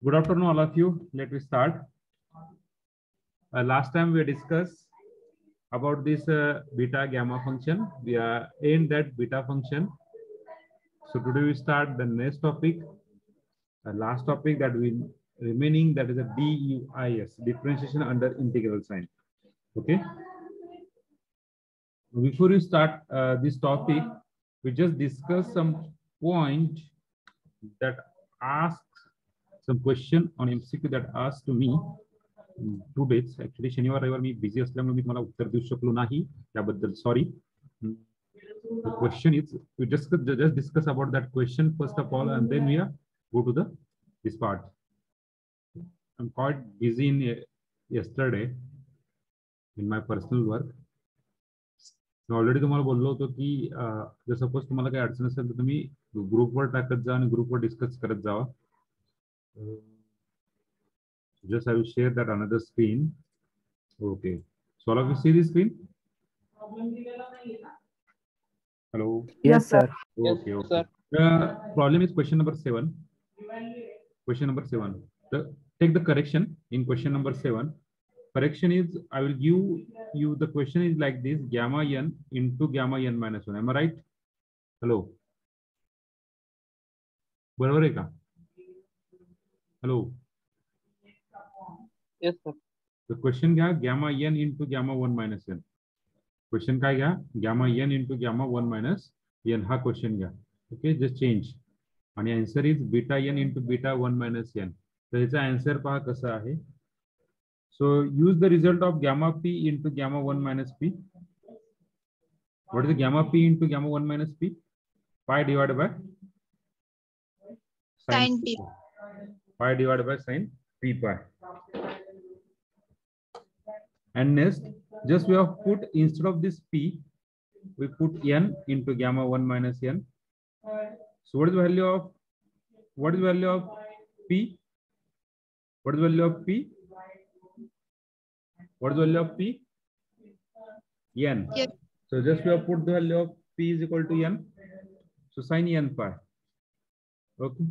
Good afternoon, all of you. Let me start. Last time we discussed about this beta gamma function. We are in that beta function. So today we start the next topic. Last topic that we remaining, that is a DUIS, differentiation under integral sign. Okay. Before we start this topic, we just discuss some point that asks some question on MCQ that asked to me. Two days actually शनिवार रविवार मी busy असल्यामुळे मी तुम्हाला उत्तर देऊ शकलो नाही त्याबद्दल sorry. The question is we just discuss about that question first of all and then we go to this part. I'm quite busy in yesterday in my personal work. Already तुम्हाला बोललो होतो की जर सपोज तुम्हाला काही अडचण असेल तर तुम्ही ग्रुपवर टाकत जा आणि ग्रुपवर डिस्कस करत जावा. Just I will share that another screen. Okay, so all of you see the screen? Hello. Yes, sir. Okay, okay. The problem is question number 7. Question number 7. Take the correction in question number 7. Correction is I will give you the question is like this: gamma n into gamma n minus 1. Am I right? Hello. बरोबर आहे का? Hello. Yes, sir. The question घ्या gamma n into gamma 1 minus n. Question काय घ्या gamma n into gamma 1 minus n हा question घ्या. Okay, just change. आणि answer is beta n into beta 1 minus n. तर याचा answer पहा कसा आहे. So use the result of gamma p into gamma 1 minus p. What is the gamma p into gamma 1 minus p? Pi divided by sin p. Pi divided by sin p pi. And next, just we have put instead of this p, we put n into gamma 1 minus n. So what is the value of p? What is the value of p? What is the value of p? N. Yes. So just we have put the value of p is equal to n. So sin n pi. Okay.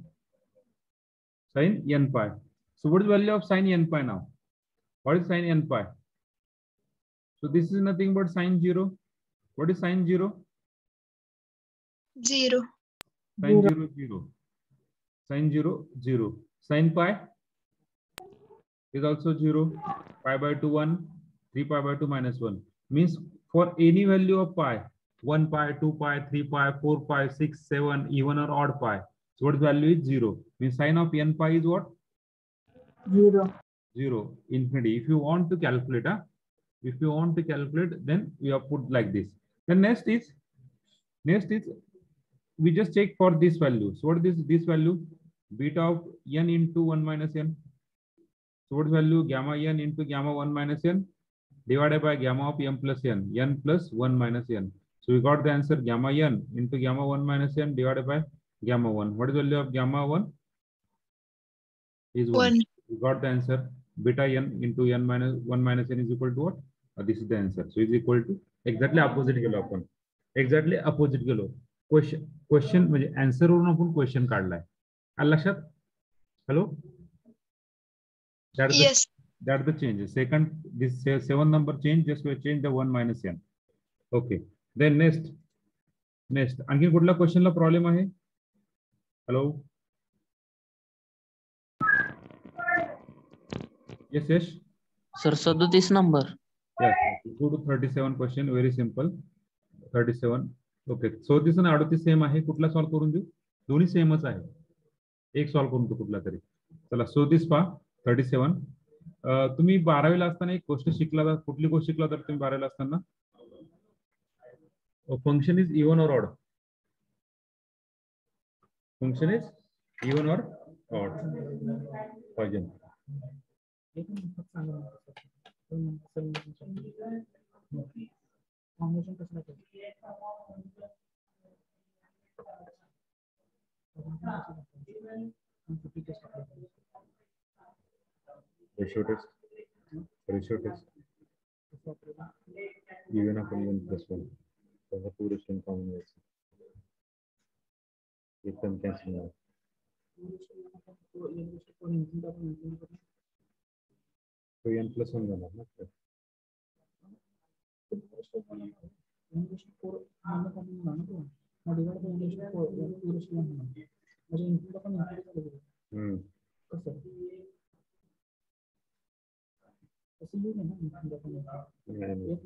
Sin n pi. So what is the value of sin n pi now? What is sin n pi? So this is nothing but sin 0. What is sin 0? 0. Sin 0, 0. Sin 0, 0. Sin pi is also 0. Pi by 2, 1. 3 pi by 2 minus 1. Means for any value of pi, 1 pi, 2 pi, 3 pi, 4 pi, 6, 7, even or odd pi. So what value is 0? Means sin of n pi is what? 0. 0. Infinity. If you want to calculate, then we have put like this. The next is we just check for this value. So what is this value? Beta of n into 1 minus n. So what is value? Gamma n into gamma 1 minus n divided by gamma of m plus n plus 1 minus n. So we got the answer gamma n into gamma 1 minus n divided by gamma 1. What is the value of gamma 1? Is 1. We got the answer. Beta n into n minus 1 minus n is equal to what? This is the answer. So is equal to exactly opposite गेलो आपण. Exactly opposite गेलो. Question म्हणजे answer वरून आपण question काढलाय. आलं लक्षात? Hello? Yes. That's the change. Second, this 7 number change, just we change the 1 minus n. Okay. Then next. आणखी कुठल्या क्वेश्चनला प्रॉब्लेम आहे? Hello? Yes. Sir, 37 number. Yes. Go to 37 question. Very simple. 37. Okay. So this आणि 38 same आहे. कुठला solve करून देऊ? दोन्ही सेमच आहे. एक सॉल्व करून तो कुठला तरी. चला. So this पहा 37. तुम्ही 12वीला असताना एक गोष्ट शिकला, कुठली गोष्ट शिकला तर तुम्ही 12वीला असताना? फंक्शन इज इवन और odd. Function is even or odd. Poison. Ratio test. Even upon 1 plus 1. So the 2 ratio common is. It can cancel out. तो n+1 जाणार ना.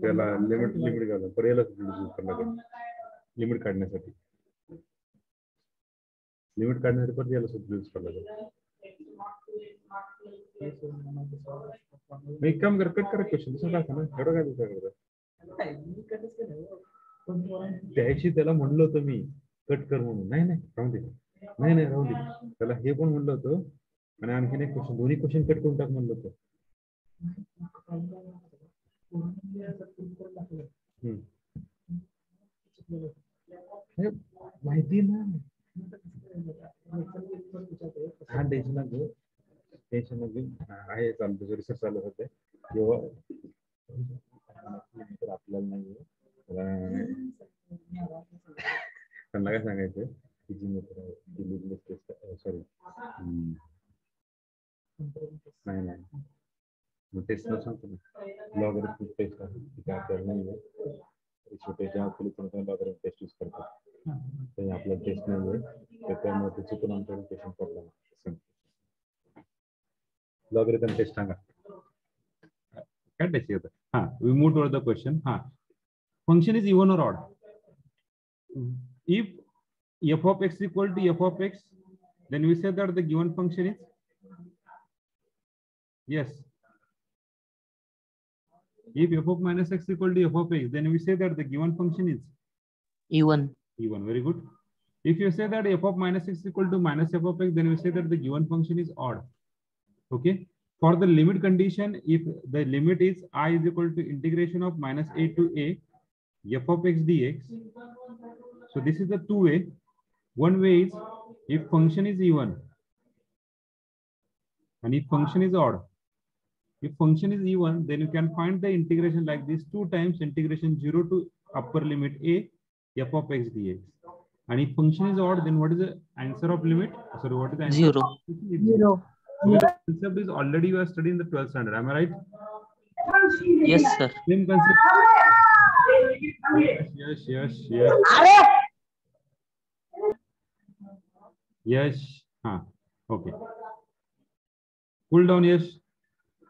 त्याला लिमिट घालून पर्यायला यूज करायला लागेल. लिमिट काढण्यासाठी पर्यायला यूज करायला लागेल. एक काम कर, कट करा क्वेश्चन. दुसरं टाका ना, एवढं काय दुसरं द्यायची. त्याला म्हणलं होतं मी कट कर म्हणून. नाही राहू दे. नाही राहू दे. त्याला हे पण म्हणलं होतं आणि आणखीन एक क्वेश्चन, दोन्ही क्वेश्चन कट करून टाक म्हणलं होतं. माहिती ना. हा टेन्शन आहे, चालू रिसर्च चालू होते जेव्हा आपल्याला नाही. त्यांना काय सांगायचं की जी मित्र सॉरी नाही टेस्ट सांगतो ना. लॉगरिथमिक टेस्ट आहे काय आपल्याला नाही आहे. छोटे ज्या लॉगरिथमिक टेस्ट यूज करतात ते आपल्याला टेस्ट नाही आहे, तर त्यामध्ये चुकून आमच्याकडे क्वेश्चन पडला. लॉगरिथम टेस्ट सांगा काय टेस्ट येतं. हां, we move toward the question. हां, function is even or odd. If f of x equal to f of x, then we say that the given function is yes. If f of minus x equal to f of x, then we say that the given function is even. Very good. If you say that f of minus x equal to minus f of x, then we say that the given function is odd. Okay. For the limit condition, if the limit is I is equal to integration of minus a to a f of x dx. So this is the two way. One way is if function is even and if function is odd. If function is even, then you can find the integration like this 2 times integration 0 to upper limit a f of x dx. And if function is odd, then what is the answer of limit? Sorry, what is the answer? 0. So the concept is already you are studying the 12th standard. Am I right? Yes, sir. Same concept. Yes. Yes. Okay. Cool down. Yes.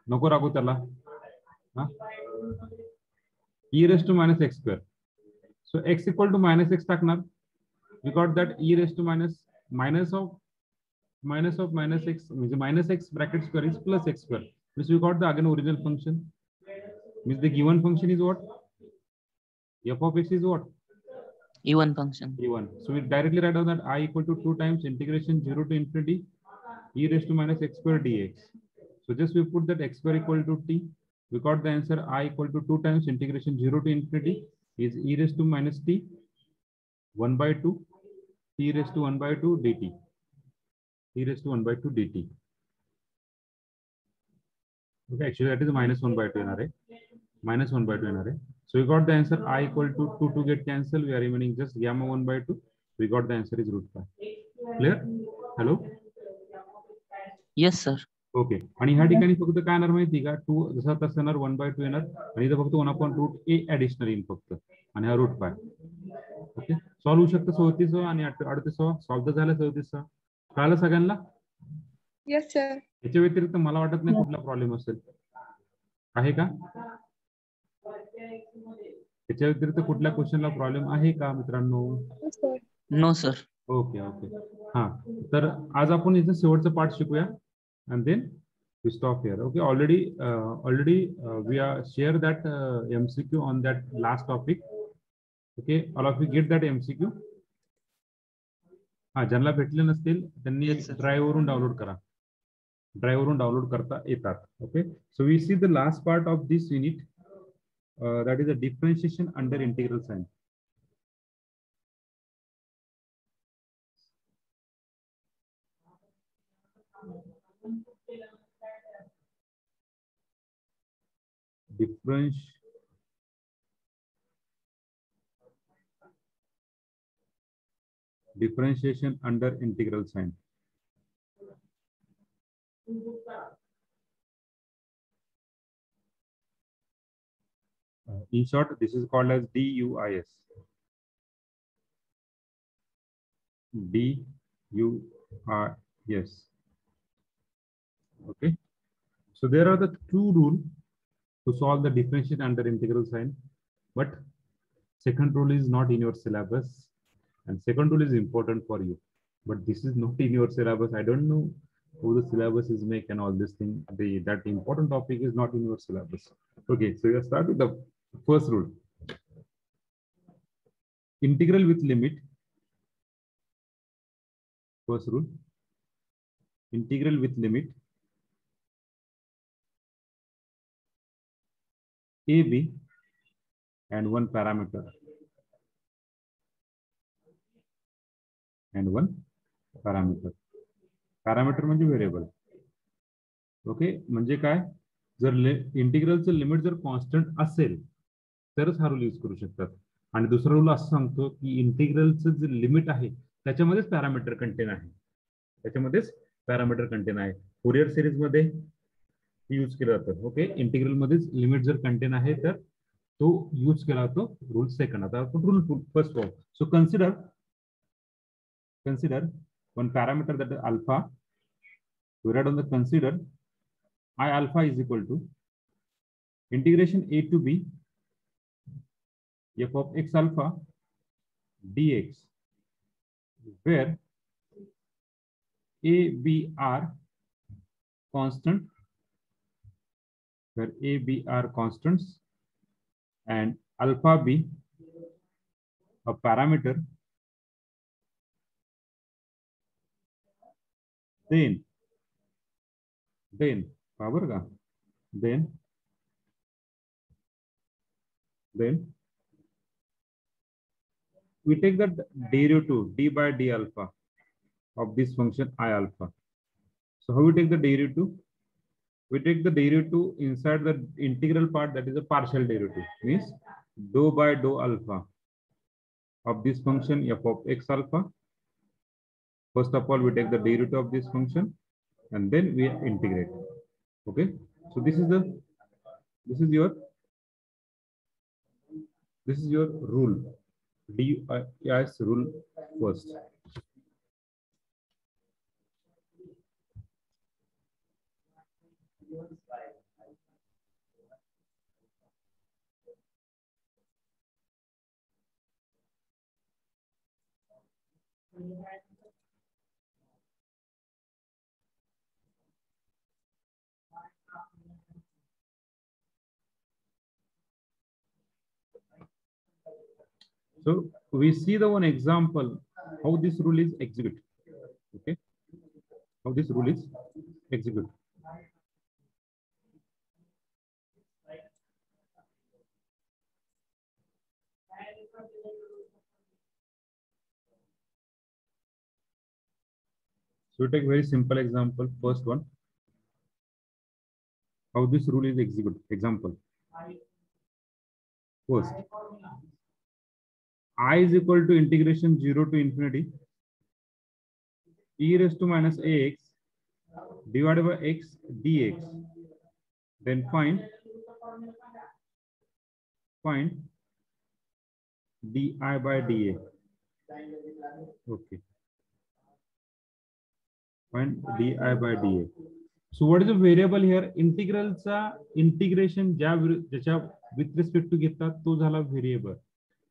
नको राखू त्याला. E raised to minus x square. So x equal to minus x टाकणार. We got that e raised to minus of minus x means minus x bracket square is plus x square. Means we got the again original function. Means the given function is what? F of x is what? Even function. Even. So we directly write down that I equal to 2 times integration 0 to infinity e raised to minus x square dx. So just we put that x square equal to t. We got the answer I equal to 2 times integration 0 to infinity is e raised to minus t 1 by 2 t raised to 1 by 2 dt. T raised to 1 by 2 dt. Okay, actually that is minus 1 by 2 in array. Minus 1 by 2 in array. So we got the answer I equal to 2 to get cancelled. We are remaining just gamma 1 by 2. We got the answer is root 5. Clear? Hello? Yes, sir. Okay. आणि ह्या ठिकाणी फक्त काय येणार माहिती का 2 जसा तसा येणार 1 by 2 येणार आणि इथं फक्त 1/√a ऍडिशनल येईल फक्त आणि हा रूट 5. ओके, सॉल्व होऊ शकतं 34 आणि 38. सॉल्व तर झालं 34. कळालं सगळ्यांना? Yes sir. याच्या व्यतिरिक्त मला वाटत नाही कुठला प्रॉब्लेम असेल. आहे का? याच्या व्यतिरिक्त कुठल्या क्वेश्चनला प्रॉब्लेम आहे का मित्रांनो? No sir. ओके. हा, तर आज आपण इथं शेवटचा पार्ट शिकूया and then we stop here. Okay, already we are share that MCQ on that last topic. Okay, all of you get that MCQ. हा, ज्यांना भेटले नसतील त्यांनी ड्राइव्ह वरून डाउनलोड करा. ड्राइव्ह वरून डाउनलोड करता येतात. Okay, so we see the last part of this unit, that is a differentiation under integral sign. Differentiation under integral sign. In short, this is called as DUIS. DUIS. Okay. So there are the two rules to solve the differentiation under integral sign, but second rule is not in your syllabus, and second rule is important for you, but this is not in your syllabus. I don't know who the syllabus is make and all this thing. That important topic is not in your syllabus. Okay, so let's start with the first rule. Integral with limit. First rule. Integral with limit AB and one parameter. And one parameter. Parameter म्हणजे variable. Okay, म्हणजे काय, जर इंटिग्रलचं limit जर constant असेल तरच हा rule use करू शकतात. आणि दुसरा रूल असं सांगतो की इंटिग्रलचं जे लिमिट आहे त्याच्यामध्येच पॅरामीटर कंटेन आहे. त्याच्यामध्येच पॅरामीटर कंटेन आहे. फुरियर सिरीज मध्ये यूज केलं जातं. ओके, इंटिग्रल मध्येच लिमिट जर कंटेन आहे तर तो यूज केला जातो. Rule second. आता आपण rule first form. So consider one parameter, that is alpha. We write on the consider I alpha is equal to integration a to b f of x alpha dx, where a, b are constant, where a, b are constants, and alpha b a parameter. Then power ka then we take the derivative d by d alpha of this function I alpha. So how we take the derivative? We take the derivative inside the integral part, that is a partial derivative, means dou by dou alpha of this function f of x alpha. First of all, we take the derivative of this function and then we integrate. Okay, so this is your rule, DUIS rule first. So we see the one example how this rule is executed. Okay, how this rule is executed. So we take very simple example. First one, how this rule is executed. Example. First, I is equal to integration 0 to infinity e raised to minus ax divided by x dx. Then find di by dA. Okay. Find di by dA. So what is the variable here? Integral चा integration ज्याच्या with respect to घेतात तो झाला variable.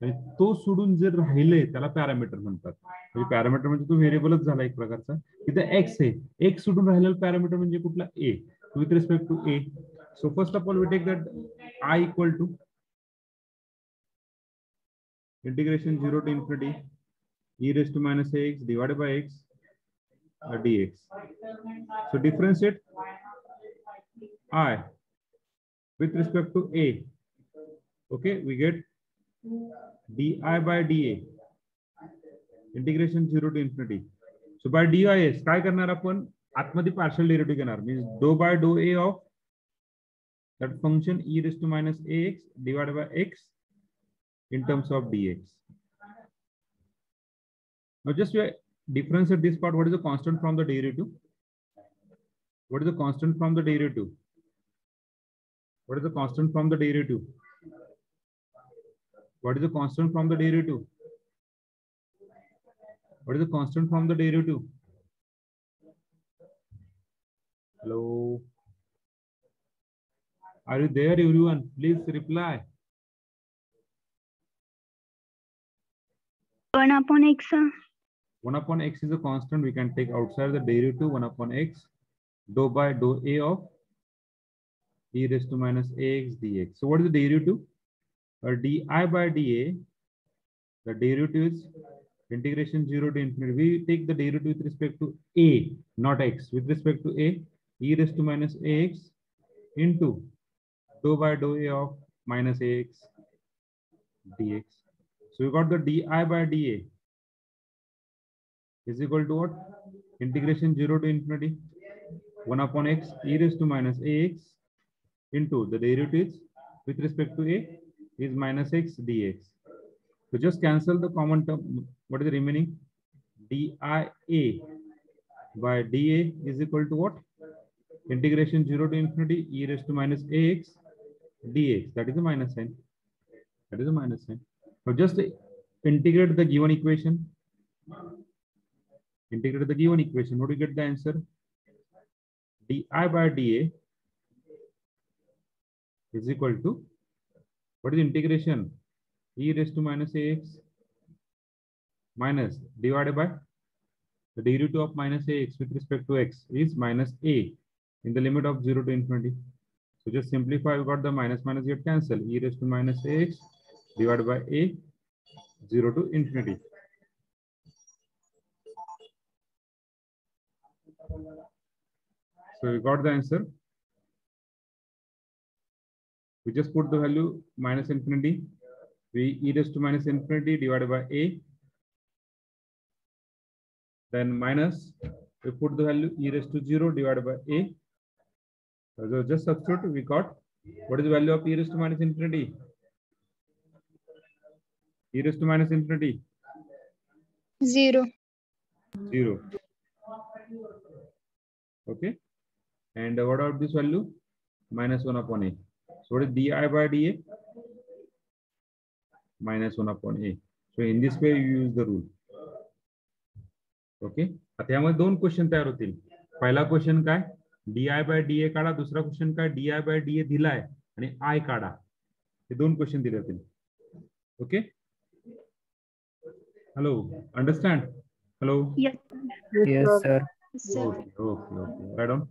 आणि तो सोडून जर राहिले त्याला पॅरामीटर म्हणतात. म्हणजे पॅरामीटर म्हणजे तो व्हेरिएबलच झाला एक प्रकारचा. इथे x आहे. x सोडून राहिलेला पॅरामीटर म्हणजे कुठला a with respect to a. So first of all we take that I equal to integration 0 to infinity e raised to minus ax divided by x dx. So differentiate I with respect to a. Okay, we get di by dA integration 0 to infinity. So by DIS काय करणार आपण आतमध्ये partial derivative घेणार, means dou by dou a of that function e raised to minus ax divided by x in terms of dx. Now just differentiate this part. What is the constant from the derivative? What is the constant from the derivative? What is the constant from the derivative? What is the constant from the derivative? What is the constant from the derivative? Hello. Are you there, everyone? Please reply. 1 upon x, sir. 1 upon x is a constant. We can take outside the derivative 1 upon x. Dou by dou a of e raised to minus ax dx. So what is the derivative? Di by dA. The derivative is integration 0 to infinity. We take the derivative with respect to a, not x. With respect to a, e raised to minus ax into dou by dou a of minus ax dx. So we got the di by dA is equal to what? Integration 0 to infinity 1 upon x e raised to minus ax into the derivatives with respect to a is minus x dx. So just cancel the common term. What is the remaining? Dia by dA is equal to what? Integration 0 to infinity e raised to minus ax dx. That is the minus sign. That is the minus sign. So just integrate the given equation. Integrate the given equation. What do you get the answer? Di by dA is equal to what is integration? E raised to minus ax minus divided by the derivative of minus ax with respect to x is minus a in the limit of 0 to infinity. So just simplify, we got the minus minus get cancel. E raised to minus ax divided by a 0 to infinity. So we got the answer. We just put the value minus infinity. We e raised to minus infinity divided by a. Then minus, we put the value e raised to 0 divided by a. So just substitute, we got what is the value of e raised to minus infinity? E raised to minus infinity? 0. 0. Okay. And what about this value? Minus 1 upon a. So what is di by dA? Minus 1 upon a. So in this way you use the rule. Okay. आता यामध्ये दोन question तयार होतील. पहिला question काय? D bye DA काढा. दुसरा question काय? डी बाय डीए दिलाय आणि आय काढा. हे दोन क्वेश्चन दिले होतील. Okay. Hello, understand? Hello. Yes. Yes, sir. Okay okay okay. Right on.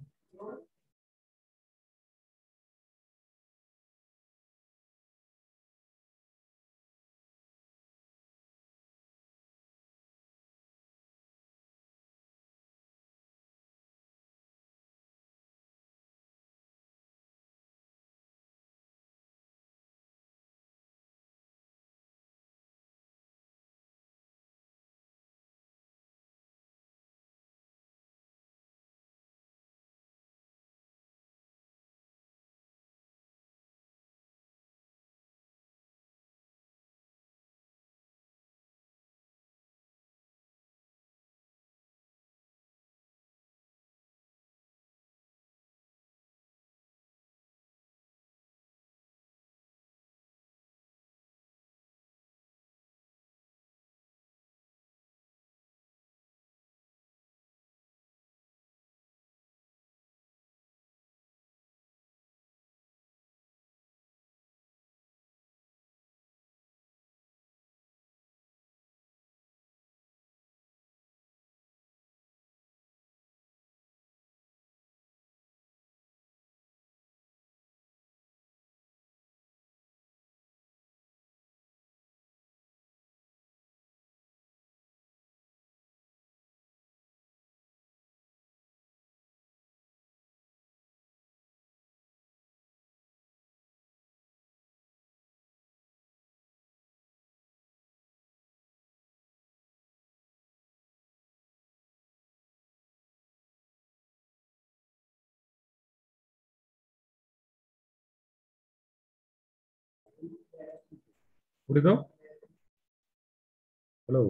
पुढे जाऊ. हॅलो.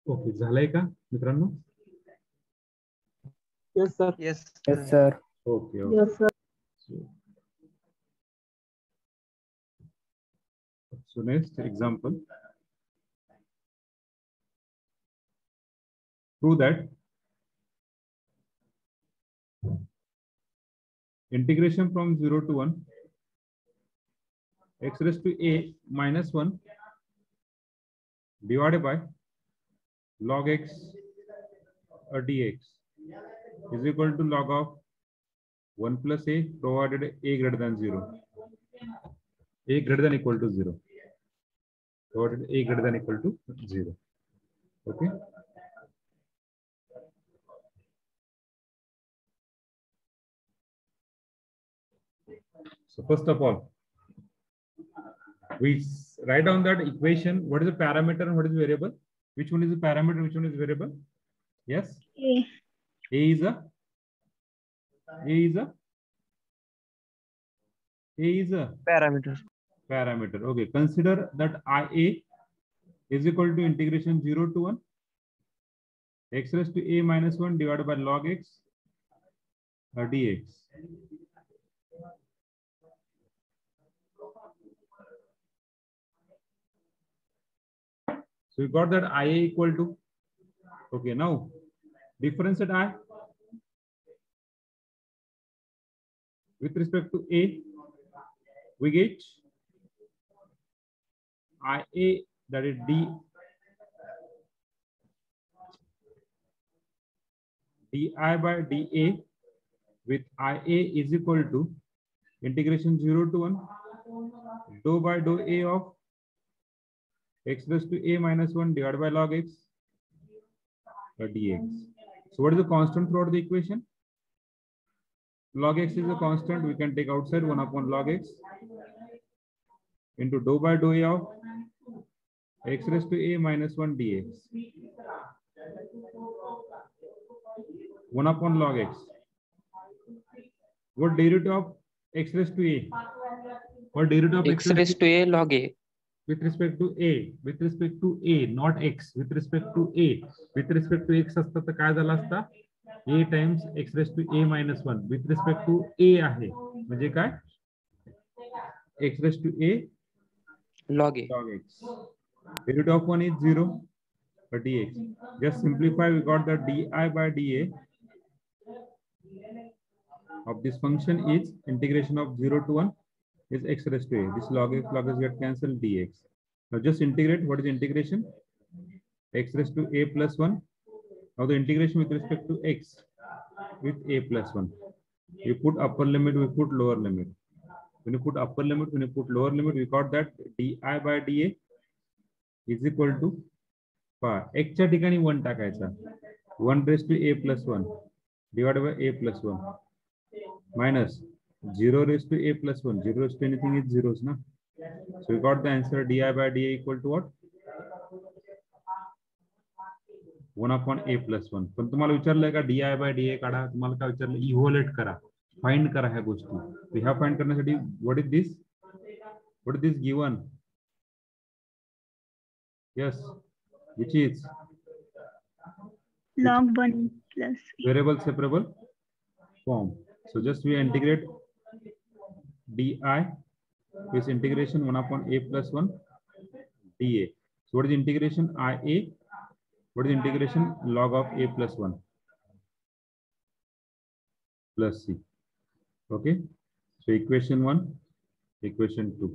ओके, झालंय का मित्रांनो? Yes, sir. Yes, Yes, sir. Okay okay. Yes, sir. So next example. Prove that integration from 0 to 1 x raised to a minus 1 divided by log x dx is equal to log of 1 plus a provided a greater than 0. A greater than equal to 0. Provided a greater than equal to 0. Okay. So first of all, we write down that equation. What is the parameter and what is the variable? Which one is the parameter? Which one is variable? Yes. A. A is a parameter. parameter. Okay. Consider that IA is equal to integration 0 to 1 x raised to a minus 1 divided by log x dx. So we got that IA equal to, okay, now differentiate I with respect to A, we get IA, that is D, DI by DA with IA is equal to integration 0 to 1 dou by dou A of x raised to a minus 1 divided by log x dx. So what is the constant throughout the equation? Log x is a constant. We can take outside 1 upon log x into dou by dou A of x raised to a minus 1 dx. 1 upon log x. What derivative of x raised to a? What derivative of X raised to a log a. With respect to a, not x, with respect to a, with respect to x असता तर काय झाला असता? a times x raised to a minus 1 with respect to a आहे म्हणजे काय? x raised to a log a. log x. Derivative of 1 is 0 dx. Just simplify, we got that di by dA of this function is integration of 0 to 1 is x raised to a. This log x get cancelled dx. Now just integrate. What is integration? X raised to a plus 1. Now the integration with respect to x with a plus 1. You put upper limit, we put lower limit. When you put upper limit, when you put lower limit, we got that di by dA is equal to x च्या ठिकाणी 1 टाकायचा. 1 raised to a plus 1 divided by a plus 1 minus 0 raised to a plus 1. 0 raised to anything is zeros, na? So we got the answer di by dA equal to what? 1 upon a plus 1. पण तुम्हाला विचारलंय का di by dA काढा? तुम्हाला काय विचारलं? Evaluate करा, find करा ह्या गोष्टी. तर ह्या फाइंड करण्यासाठी what is this? What is this given? Yes. which is log 1 plus variable separable form. So just we integrate di with integration 1 upon a plus 1 dA. So what is integration IA? What is integration log of a plus 1 plus c? Okay. So equation 1, equation 2.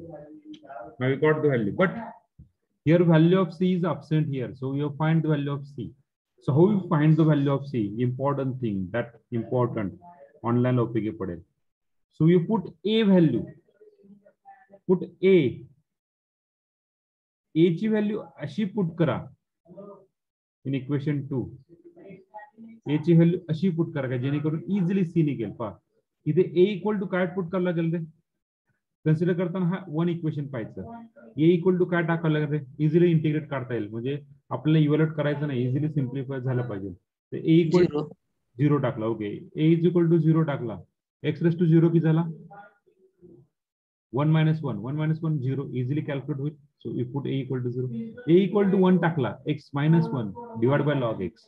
Now we got the value, but here value of c is absent here. So you find the value of c. So how you find the value of c? Important thing, that important online OPK padel. So you put a value, put a ची value अशी put करा in equation 2. ए ची value अशी put करा का जेणेकरून easily सी निघेल. पहा इथे ए इक्वल टू काय पुट करायला लागेल रे, कन्सिडर करताना हा 1 इक्वेशन पाहायचं. ए इक्वल टू काय टाकायला लागेल रे, इझिली इंटिग्रेट करता येईल. म्हणजे आपल्याला इव्हॅल्युएट करायचं नाही, इझिली सिम्प्लिफाय झालं पाहिजे. तर ए इक्वल टू 0 टाकला. Okay, A is equal to 0 टाकला. एक्स रेस टू 0 की झाला 1 minus 1, 1 minus 1 0, easily calculate with. So we put a equal to 0. A equal to 1 टाकला, x minus 1 divided by log x.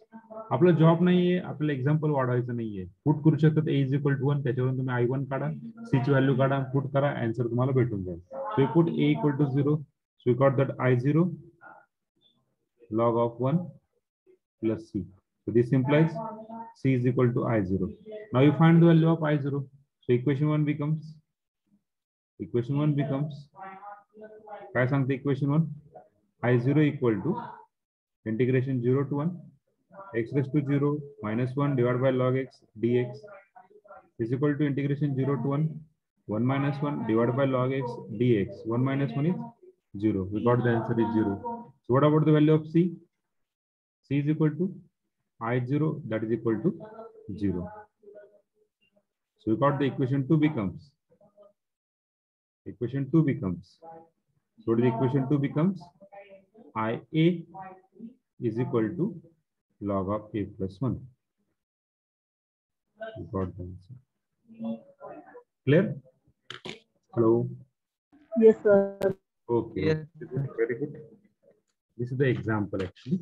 आपला job नाहीये, आपल्याला example वाढवायचं नाहीये. पुट करू शकतात a is equal to 1, त्याच्यावरून तुम्ही i1 काढा, c ची व्हॅल्यू काढा, पुट करा, आन्सर तुम्हाला भेटून जाईल. So we put a equal to 0. So we got that i0 log of 1 plus c. So this implies c is equal to i0. Now you find the value of i0. So equation 1 becomes काय सांगते equation 1? i0 equal to integration 0 to 1 x raised to 0 minus 1 divided by log x dx is equal to integration 0 to 1 1 minus 1 divided by log x dx. 1 minus 1 is 0. We got the answer is 0. So what about the value of c? C is equal to i0, that is equal to 0. So we got the equation 2 becomes. Equation 2 becomes, so the equation 2 becomes IA is equal to log of a plus 1. We got the answer. Clear? Hello? Yes, sir. Okay. Yes. Very good. This is the example actually.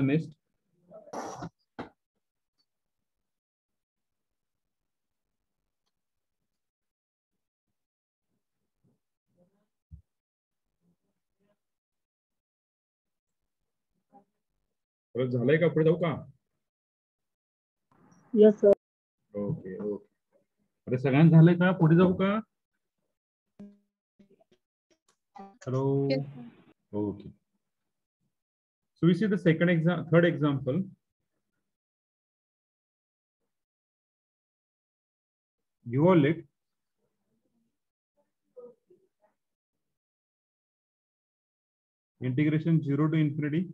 Next. झालंय का, पुढे जाऊ का? Yes, sir. Okay okay. अरे सगळ्यांना झालंय का, पुढे जाऊ का? Hello. Okay. So we see the third example. You all it. Integration 0 to infinity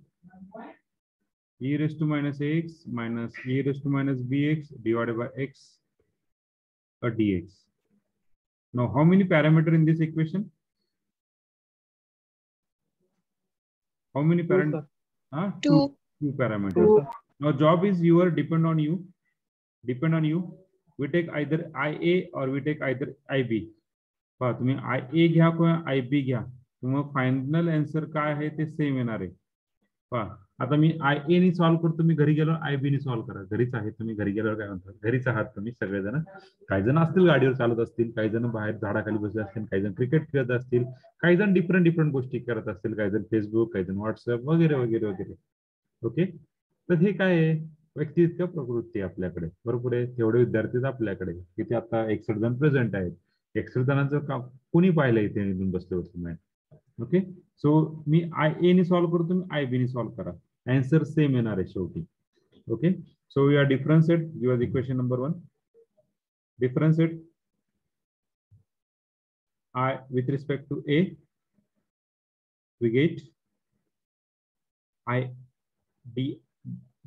e raised to minus ax minus e raised to minus bx divided by x dx. Now, how many parameter in this equation? How many parameters? Two. Two parameters. Now, job is your depend on you. Depend on you. We take either IA or we take either IB. पहा तुम्ही IA घ्या किंवा IB घ्या, तुम्हाला final answer काय आहे ते same येणार आहे. पहा आता मी IA नी सॉल्व्ह करतो, मी घरी गेलो IB नी सॉल्व्ह करा. घरीच आहे तुम्ही, घरी गेल्यावर काय म्हणतात, घरीच आहात तुम्ही सगळेजण. काही जण असतील गाडीवर चालत असतील, काही जण बाहेर झाडाखाली बसले असतील, काही जण क्रिकेट खेळत असतील, काही जण डिफरंट गोष्टी करत असतील, काही जण फेसबुक, काही जण व्हॉट्सअप वगैरे वगैरे वगैरे. ओके, तर हे काय आहे, व्यक्तिगत प्रवृत्ती आपल्याकडे. बरोबर आहे, तेवढे विद्यार्थीच आपल्याकडे, तिथे आता 61 जण प्रेझेंट आहेत. 61 जणांचं काम कोणी पाहिलं इथे येऊन बसले होते नाही. ओके, सो मी IA नी सॉल्व्ह करतो, मी IB नी सॉल्व्ह करा, आन्सर सेम येणार आहे शेवटी. Okay, so we are differentiate give equation number 1. Differentiate I with respect to A, we get I d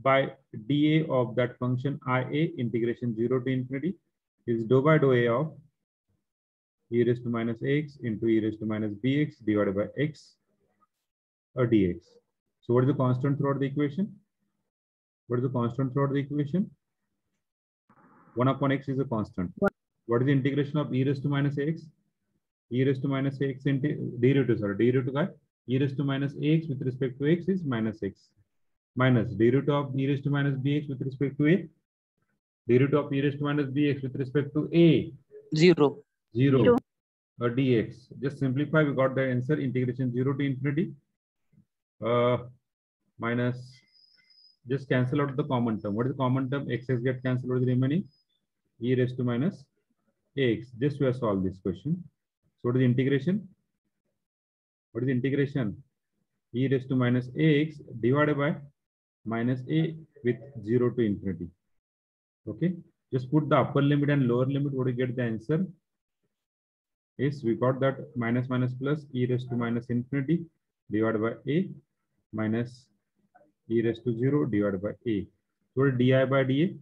by dA of that function IA integration 0 to infinity is dou by dou A of e raised to minus x into e raised to minus bx divided by x or dx. So what is the constant throughout the equation? What is the constant throughout the equation? 1 upon x is a constant. What is the integration of e raised to minus x? E raised to minus x into derivative का e raised to minus x with respect to x is minus x minus derivative of e raised to minus bx with respect to a, derivative of e raised to minus bx with respect to a, 0. Or dx. Just simplify, we got the answer, integration 0 to infinity minus, just cancel out the common term. What is the common term? X's get cancelled. What is the remaining? E raised to minus ax. Just we have solved this question. So what is the integration? What is the integration? E raised to minus ax divided by minus a with 0 to infinity. Okay, just put the upper limit and lower limit. What do you get the answer? Yes, we got that minus plus e raised to minus infinity divided by a minus e raised to 0 divided by a. So di by dA,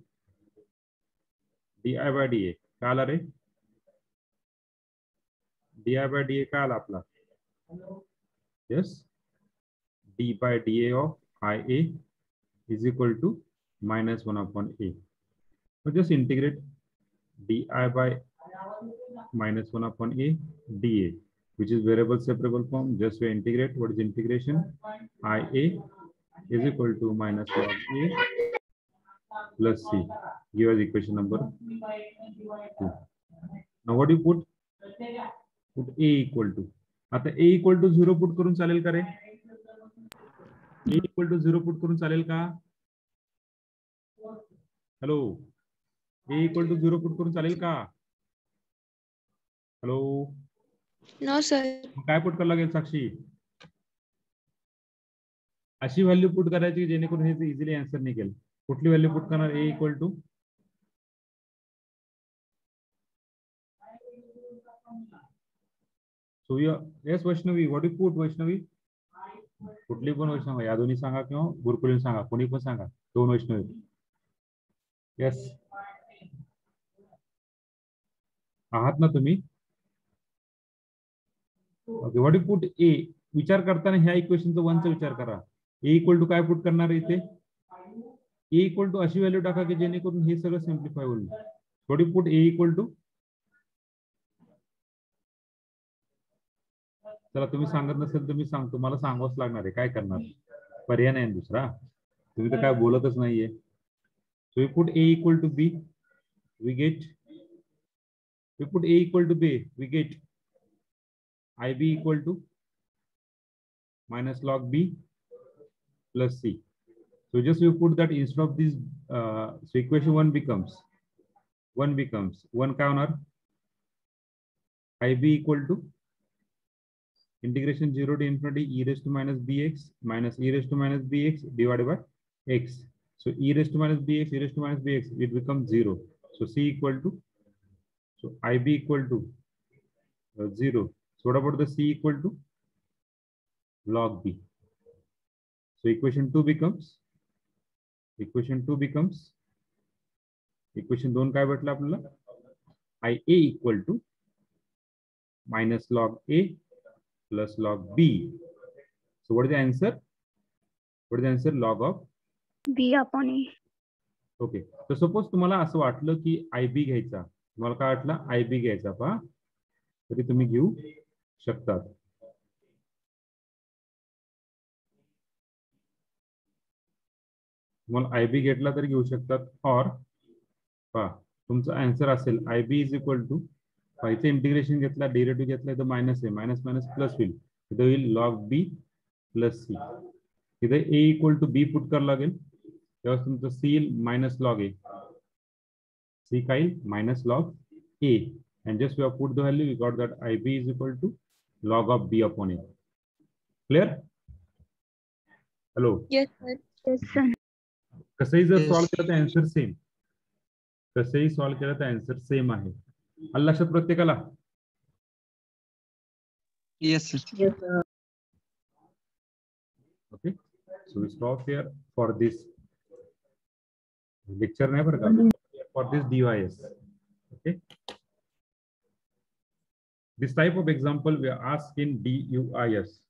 di by dA काय आला रे? di by dA काय आला आपला? Yes, d by dA of IA is equal to minus 1 upon a. So just integrate di by minus 1 upon a dA, which is variable separable form. Just we integrate. What is integration? IA is equal to minus log a plus c. Give us equation number 2. Now what do you put? Put a equal to. आता a equal to 0 put करून चालेल का रे? a equal to 0 put करून चालेल का? Hello, a equal to 0 put करून चालेल का? Hello, no sir. काय पुट करावं लागेल साक्षी? अशी व्हॅल्यू पुट करायची जेणेकरून हे इझिली आन्सर निघेल. कुठली व्हॅल्यू पुट करणार? a equal to so yes Vaishnavi, what you put Vaishnavi? कुठली पण वैष्णवी, या दोन्ही सांगा किंवा गुरुकुलीन सांगा, कोणी पण सांगा, दोन वैष्णवी. येस आहात ना तुम्ही? Okay, what you put A. विचार करताना ह्या इक्वेशनचा 1चा विचार करा. ए इक्वल टू काय पुट करणार इथे? ए इक्वल टू अशी व्हॅल्यू टाका की जेणेकरून हे सगळं सिम्प्लिफाय होईल. What you put A equal to, चला तुम्ही सांगत नसेल तर मी सांगतो, मला सांगावंच लागणार आहे, काय करणार, पर्याय नाही दुसरा. तुम्ही तर काय बोलतच नाहीये. So we put A equal to B, we get, we put A equal to B, we get IB equal to minus log B plus C. So just we put that instead of this, so equation 1 becomes काय होणार? IB equal to integration 0 to infinity e raised to minus bx minus e raised to minus bx divided by x. So e raised to minus bx, e raised to minus bx, it becomes 0. So C equal to, so IB equal to 0. So what about the C equal to log B? So equation 2 becomes, equation 2 काय भेटलं आपल्याला? IA equal to minus log A plus log B. So what is the answer? What is the answer? Log of B upon A. Okay. तर suppose तुम्हाला असं वाटलं की IB घ्यायचा, तुम्हाला काय वाटलं IB घ्यायचा पहा, तरी तुम्ही घेऊ शकतात. तुम्हाला IB घेतला तरी घेऊ शकतात. और पहा तुमचा आन्सर असेल IB इज इक्वल टू, इथे इंटिग्रेशन घेतला, डेरिव्हेटिव्ह घेतला, इथं मायनस आहे, मायनस मायनस प्लस होईल, इथं होईल लॉग B प्लस C. इथे A equal to B put करावं लागेल, तेव्हा तुमचं C येईल मायनस लॉग A. C काय minus log A, and just we have put the value, we got that IB is equal to log of B upon A. Clear? Hello. Yes, sir. Yes, sir. कसंही जर solve केलं तर answer same, कसंही solve केलं तर answer same आहे. आलं लक्षात प्रत्येकाला? Yes, sir. Yes, sir. Okay, so we stop here for this lecture, नाही बरं का, for this DYS. Okay, this type of example we are asked in DUIS.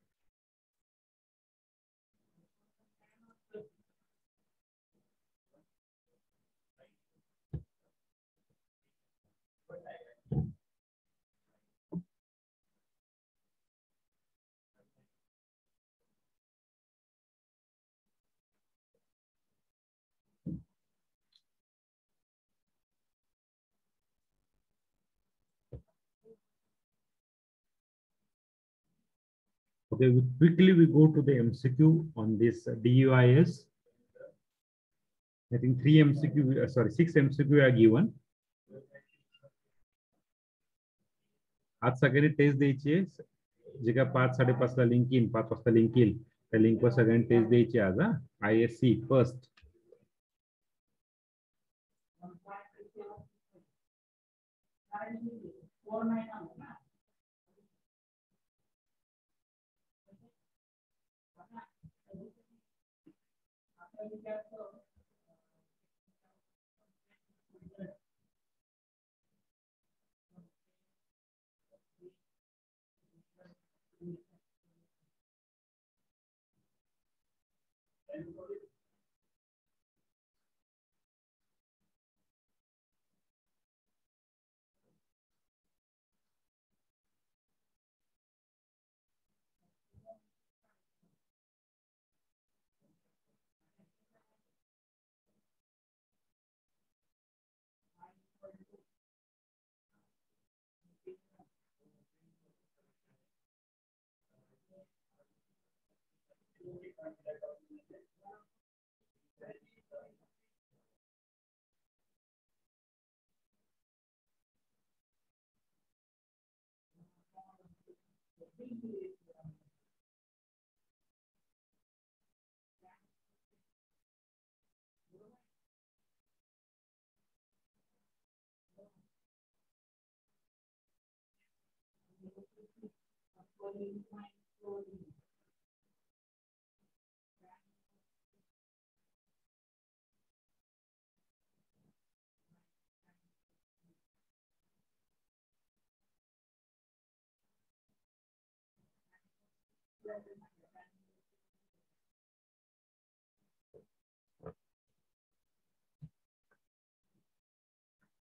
Okay, quickly we go to the MCQ on this DUIS. I think 6 MCQ are given. आज सगळ्यांनी test द्यायची आहे, जे काय 5:30 ला link येईल, 5 वाजता लिंक येईल, त्या लिंकवर सगळ्यांनी टेस्ट द्यायची आज. ISC first.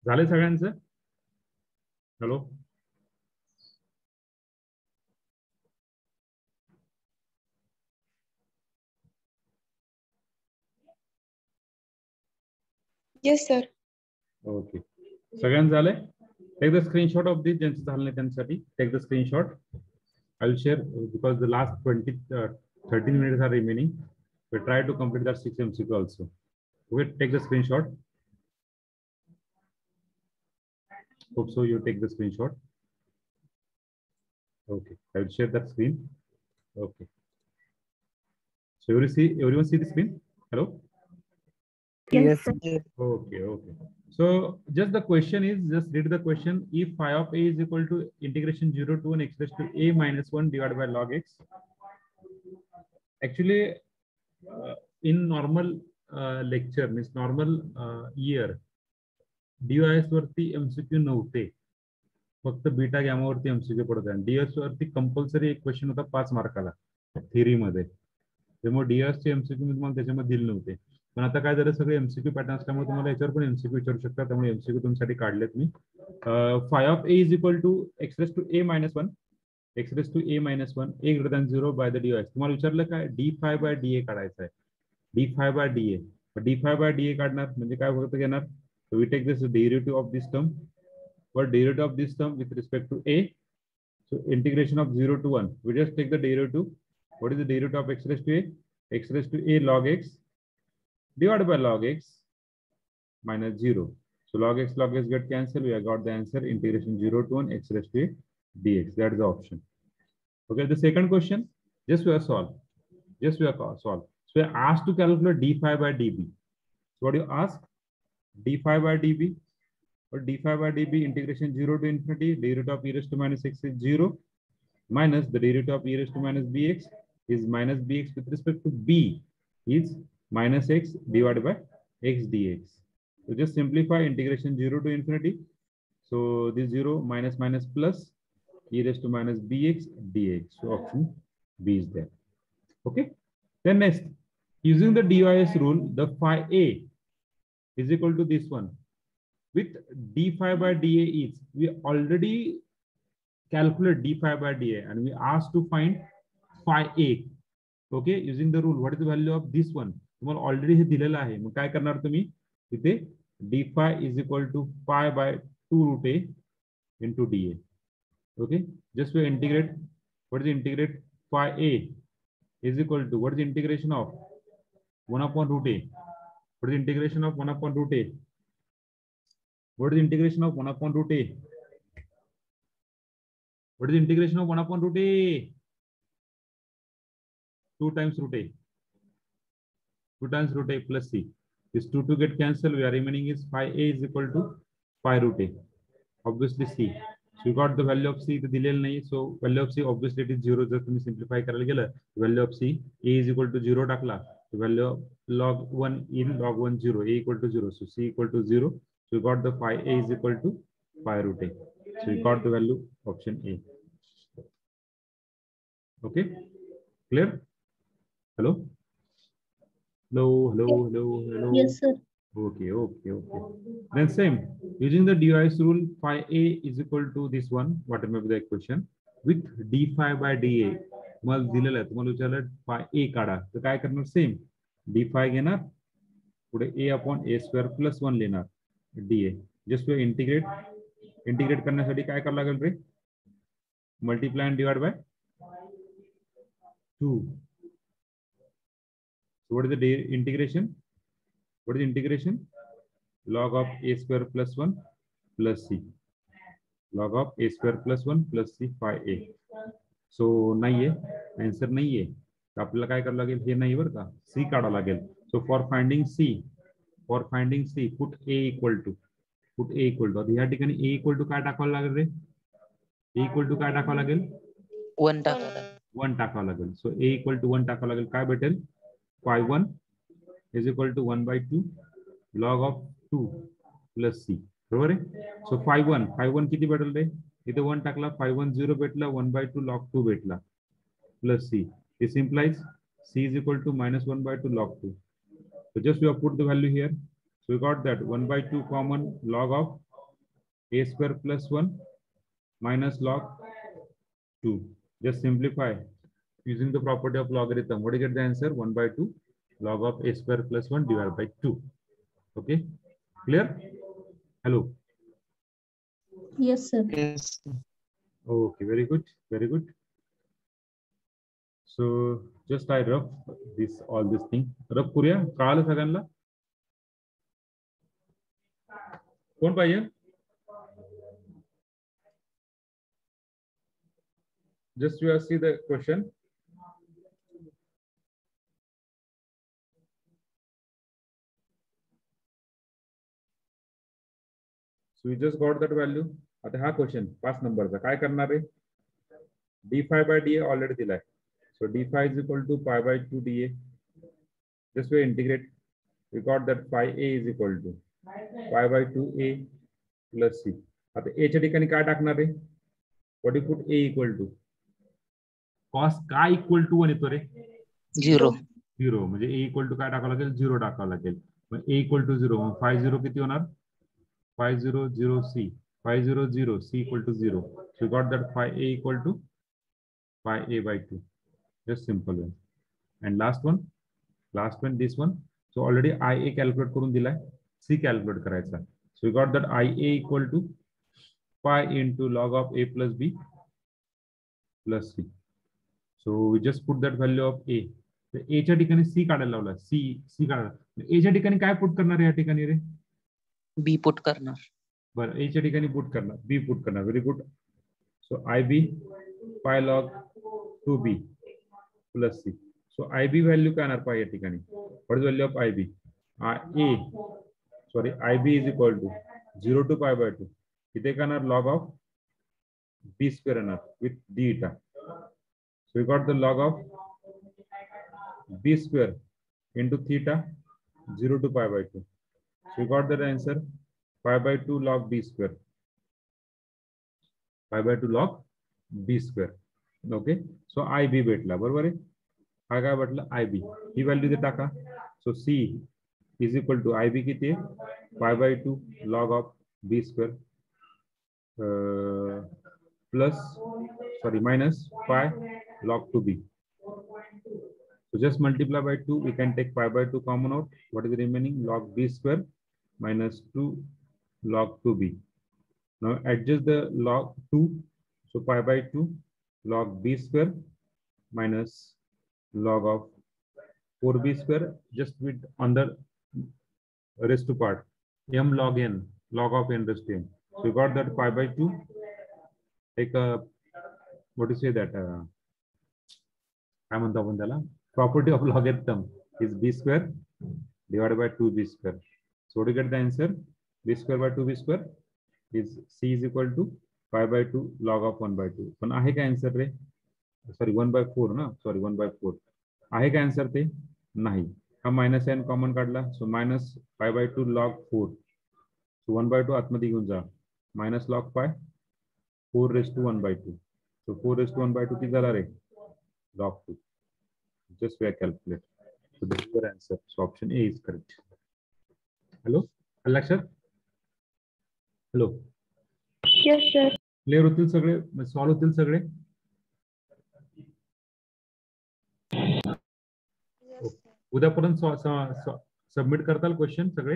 झाले सगळ्यांचं? हॅलो. Yes, sir. ओके, सगळ्यांचं झालंय? Take the screenshot of this, ज्यांचं झालं नाही त्यांच्यासाठी take the screenshot. I will share because the last 13 minutes are remaining. We try to complete that 6 MCQ also. Okay, take the screenshot. Hope so you take the screenshot. Okay, I will share that screen. Okay. So everyone see the screen? Hello? Yes. Okay, okay. So just the question is, just read the question. If phi of A is equal to integration 0 to 1 x raised to A minus 1 divided by log x. Actually, in normal lecture, means normal year, DIS वरती MCQ नव्हते. फक्त beta गॅमावरती MCQ पडत आहे. DS वरती compulsory एक question होता 5 मार्काला थिअरीमध्ये. त्यामुळे डीएसचे MCQ मी तुम्हाला त्याच्यामध्ये दिले नव्हते. पण आता काय झालं, सगळे एमसीक्यू पॅटर्न असल्यामुळे तुम्हाला याच्यावर पण एमसीक्यू विचारू शकता. त्यामुळे एमसीक्यू तुमच्यासाठी काढलेत मी. Phi of a is equal to x raise to a minus 1 x raise to a minus 1 a greater than 0 by the DS. तुम्हाला विचारलं काय, d phi by d a काढायचं आहे. D phi by d a. D phi by d a काढणार म्हणजे काय होतं घेणार, we take this derivative of this term. What derivative of this term with respect to a? So integration of 0 to 1. We just take the derivative. What is the derivative of x raised to a? X raised to a log x divided by log x minus 0. So log x get cancelled. We have got the answer integration 0 to 1 x raised to a dx. That is the option. Okay. The second question, just we have solved. Just we have solved. So we are asked to calculate d phi by db. So what do you ask? d phi by db. Or d phi by db integration 0 to infinity derivative of e raised to minus x is 0 minus the derivative of e raised to minus bx is minus bx with respect to b is minus x divided by x dx. So just simplify integration 0 to infinity. So this 0 minus minus plus e raised to minus bx dx. So option B is there. Okay. Then next, using the DYS rule, the phi a is equal to this one. With d phi by dA is, we already calculate d phi by dA and we asked to find phi a. Okay, using the rule, what is the value of this one? तुम्हाला already हे दिलेलं आहे. मग काय करणार तुम्ही इथे, d phi is equal to pi by 2 root a into dA. Okay, just we integrate. What is the integrate? Phi a is equal to, what is the integration of 1 upon root a? What is the integration of 1 upon root a? What is the integration of 1 upon root a? What is the integration of 1 upon root a? 2 times root a. 2 times root a plus c. This 2 get cancelled. We are remaining is phi a is equal to pi root a. Obviously c. So you got the value of c. The दिलेलं नाही. So value of c obviously it is 0. जर तुम्ही simplify करायला गेलं, value of c a is equal to 0 टाकला. The value of log 1 in log 1 0. A equal to 0. So c equal to 0. So we got the phi a is equal to pi root a. So we got the value option A. Okay, clear? Hello? Hello. Yes, sir. Okay. Then same, using the DYS rule, phi a is equal to this one, whatever may be the equation, with d phi by dA. तुम्हाला दिलेलं आहे, तुम्हाला विचारलं phi a काढा, तर काय करणार, same d phi घेणार, पुढे a upon a square plus 1 लेणार dA. Just integrate करण्यासाठी काय करावं लागेल रे, multiply and divide by 2. So what is the integration? What is the integration? Log of a square plus 1 plus c. Log of a square plus 1 plus c phi a. So नाहीये, answer नाहीये, तर आपल्याला काय करावं लागेल, हे नाही बरं का, c काढावं लागेल. So for finding c, put a equal to. आता या ठिकाणी a equal to काय टाकावं लागेल रे, a equal to काय टाकावं लागेल, 1 टाकावं लागेल. सो a equal to 1 टाकावं लागेल, काय भेटेल, phi 1 is equal to 1 by 2 log of 2 plus c. बरोबर आहे. सो phi 1 किती भेटेल रे, इथे 1 टाकला, phi 1 0 भेटला, 1 by 2 log 2 भेटला plus c. This implies c is equal to minus 1 by 2 log 2. So just we have put the value here. So we got that 1 by 2 common, log of a square plus 1 minus log 2. Just simplify using the property of logarithm. What do you get the answer? 1 by 2 log of a square plus 1 divided by 2. Okay, clear? Hello? Yes, sir. Yes. Okay, very good. So just I rough all this thing. Rough करूया, कळालं सगळ्यांना? कोण पाहिजे? Just you see the question. So we just got that value. आता हा question 5 नंबरचा काय करणार आहे, d phi by dA already दिलाय. So d phi is equal to pi by 2 dA. Just we integrate. We got that phi a is equal to pi by 2a plus c. आता एच्या ठिकाणी काय टाकणार आहे? What you put A equal to cos काय equal to 1 येतो रे? 0. 0 म्हणजे ए इक्वल टू काय टाकावं लागेल? 0 टाकावं लागेल. मग ए इक्वल टू 0 मग 50 किती होणार? 500 c 500 c equal to 0. So got that 5a equal to 5a/2. Just simple way. And last one this one. So already IA calculate करून दिलाय, सी कॅल्क्युलेट करायचा. So we got that IA equal to 5 into log of a plus b plus c. So we just put that value of a. तर a च्या ठिकाणी c काढायला लावला. c काढायला. a च्या ठिकाणी काय पुट करणार या ठिकाणी रे? B पुट करणार. बरं, a च्या ठिकाणी पुट करणार, b पुट करणार. Very good. So IB 5 log 2b plus c. So IB value काय येणार पाय या ठिकाणी? What is value of IB? IB is equal to 0 to pi/2. इथे करणार log of b square येणार with d eta. So we got the log of b square into theta 0 to pi/2. So we got that answer pi/2 log b square. pi/2 log b square. Okay. So IB भेटला, बरोबर आहे. हा काय भेटला? IB. ही value इथे टाका. So C is equal to IB किती आहे? pi/2 log of b square minus pi log 2b. So just multiply by 2. We can take pi/2 common out. What is the remaining? Log b square minus 2 log 2b. Now adjust the log 2. So pi/2 log b square minus log of 4b square. Just with on the raised to part. M log n, log of n raised to n. So we got that pi/2. Take a, what to say that, काय म्हणतो आपण त्याला? Property of logarithm is b square divided by 2b square. So to get the answer, b square by 2b square is c is equal to pi/2 log of 1/2. पण आहे काय answer रे? Sorry 1/4 ना, sorry 1/4 आहे काय answer? ते नाही. हा मायनस n कॉमन काढला. सो मायनस pi/2 log 4. सो 1/2 आतमध्ये घेऊन जा. Minus log pi 4 raised to 1/2. So 4 raised to 1/2 किती झाला रे? Log 2. Just we calculate. So this is your answer. So option A is correct. Hello, लक्षात? Hello. Yes, sir. क्लिअर होतील सगळे? सॉल्व होतील सगळे? उद्यापर्यंत सबमिट करताल क्वेश्चन सगळे?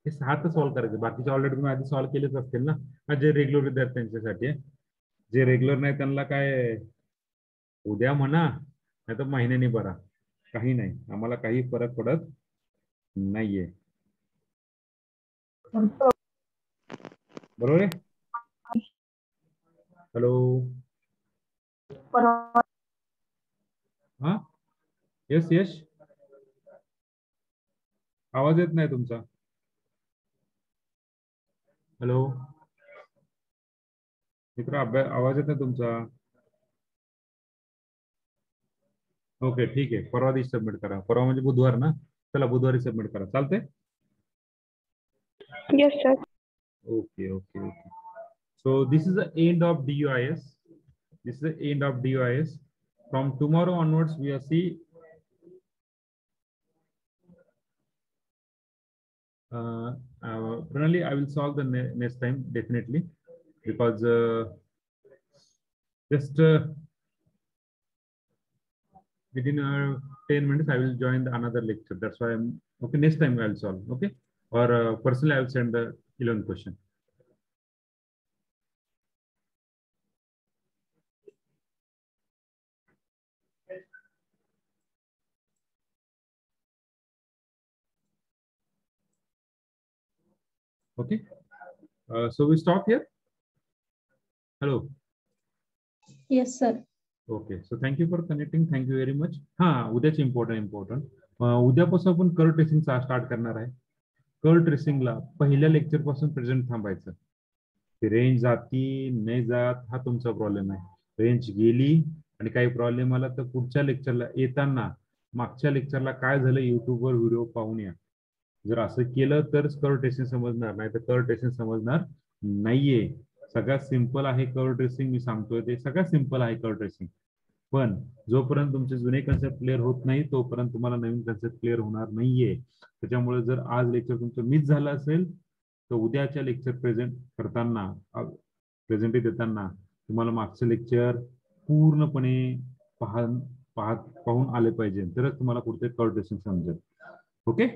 हे 6 तर सॉल्व करायचे, बाकीचे ऑलरेडी तुम्ही आधी सॉल्व केलेच असतील ना. जे रेग्युलर विद्यार्थ्यांच्यासाठी आहे. जे रेग्युलर नाही त्यांना काय उद्या म्हणा नाही तर महिन्याने भरा, काही नाही, आम्हाला काही फरक पडत नाहीये. बरोबर आहे? हॅलो. हा, यस यश, आवाज येत नाही तुमचा. हॅलो मित्र, आवाज येत नाही तुमचा. ओके ठीक आहे, परवा दिवशी सबमिट करा. परवा म्हणजे बुधवार ना, चला बुधवारी सबमिट करा, चालते? Yes, sir. Okay, okay, okay. So this is the end of DUIS. This is the end of DUIS. From tomorrow onwards, we are see. Pranali, I will solve the next time definitely, because just within 10 minutes I will join another lecture. That's why I'm okay. Next time I will solve. Okay, or personally I will send the 11th question. Okay, so we stop here. Hello. Yes, sir. Okay, so thank you for connecting. Thank you very much. हाँ, उद्याच important. उद्यापासून आपण curve tracing start करणार आहे. Curve ट्रेसिंगला पहिल्या lecture पासून present थांबायचं. Range जाती नाही जात हा तुमचा प्रॉब्लेम आहे. रेंज गेली आणि काही प्रॉब्लेम आला तर पुढच्या लेक्चरला येताना मागच्या लेक्चरला काय झालं युट्यूबवर व्हिडिओ पाहून या. जर असं केलं तर कर्व ट्रेसिंग समजणार, नाही तर कर्व ट्रेसिंग समजणार नाहीये. सगळ्यात सिंपल आहे कर्व ट्रेसिंग, मी सांगतोय ते सगळ्यात सिंपल आहे कर्व ट्रेसिंग. पण जोपर्यंत तुमचे जुने कन्सेप्ट क्लिअर होत नाही तोपर्यंत तुम्हाला नवीन कन्सेप्ट क्लिअर होणार नाहीये. त्याच्यामुळे जर आज लेक्चर तुमचं मिस झालं असेल तर उद्याच्या लेक्चर प्रेझेंट करताना प्रेझेंटी देताना तुम्हाला मागचं लेक्चर पूर्णपणे पाहून आले पाहिजे, तरच तुम्हाला पुढचे कर्व ट्रेसिंग समजेल. ओके.